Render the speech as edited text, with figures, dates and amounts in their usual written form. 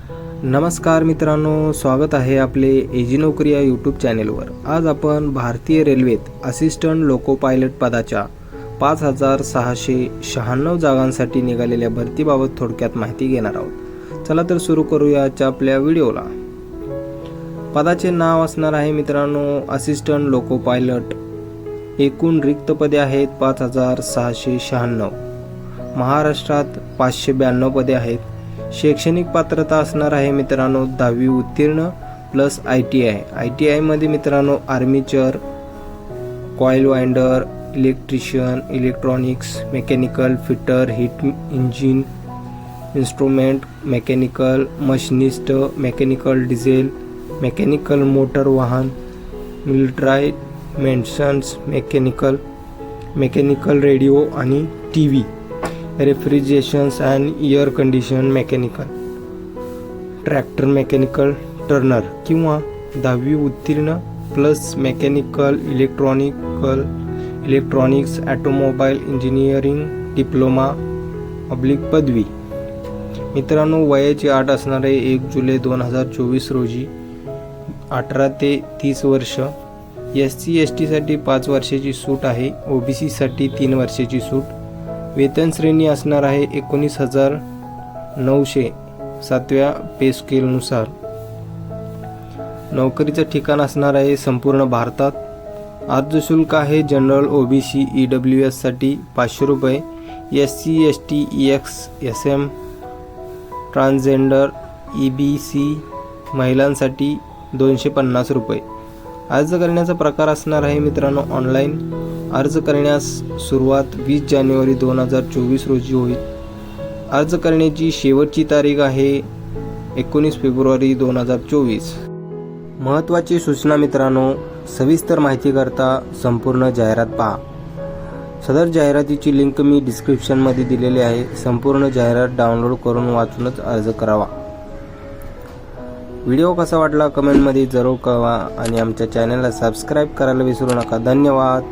नमस्कार मित्रांनो, स्वागत आहे आपले एजी नोकरी या यूट्यूब चॅनेलवर। आज आपण भारतीय रेल्वेत असिस्टंट लोको पायलट पदाच्या 5696 जागांसाठी निघालेल्या भरतीबाबत थोडक्यात माहिती घेणार आहोत। चला तर सुरू करूया आजच्या आपल्या व्हिडिओला। पदाचे नाव असणार आहे मित्रांनो असिस्टंट लोको पायलट। एकूण रिक्त पदे आहेत 5696। महाराष्ट्रात 592 पदे आहेत। शैक्षणिक पात्रता असणार आहे मित्रांनो 10वी उत्तीर्ण प्लस ITI। ITI मध्ये मित्रांनो armature, coil winder, electrician, electronics, mechanical fitter, heat engine, instrument, mechanical machinist, mechanical diesel, mechanical motor वाहन, मिलिटरी मेंटेनन्स, मेकॅनिकल रेडिओ आणि TV, refrigerations and air condition mechanical, tractor mechanical turner किंवा 10वी उत्तीर्ण plus mechanical, electronics, automobile engineering diploma / पदवी। मित्रांनो वयाची अट असणार आहे 1 जुलै 2024 रोजी 18 ते 30 वर्ष। SC ST साठी 5 वर्षाची सूट आहे। OBC साठी 3 वर्षाची सूट। वेतन श्रेणी असणार आहे 19,900 7व्या पे स्केलनुसार। नोकरीचं ठिकाण असणार आहे संपूर्ण भारतात। अर्ज शुल्क आहे जनरल, OBC, EWS साठी 500 रुपये, SC ST EXSM transgender EBC महिलांसाठी 250 रुपये। अर्ज करण्याचा प्रकार असणार आहे मित्रांनो ऑनलाईन। अर्ज करण्यास सुरुवात 20 जानेवारी 2024 रोजी होईल। अर्ज करण्याची शेवटची तारीख आहे 19 फेब्रुवारी 2024। महत्त्वाची सूचना मित्रांनो, सविस्तर माहिती करता संपूर्ण जाहिरात पहा। सदर जाहिरातीची लिंक मी डिस्क्रिप्शनमध्ये दिलेली आहे। संपूर्ण जाहिरात डाउनलोड करून वाचूनच अर्ज करावा। व्हिडिओ कसा वाटला कमेंटमध्ये जरूर कळवा आणि आमच्या चॅनलला सबस्क्राईब करायला विसरू नका। धन्यवाद।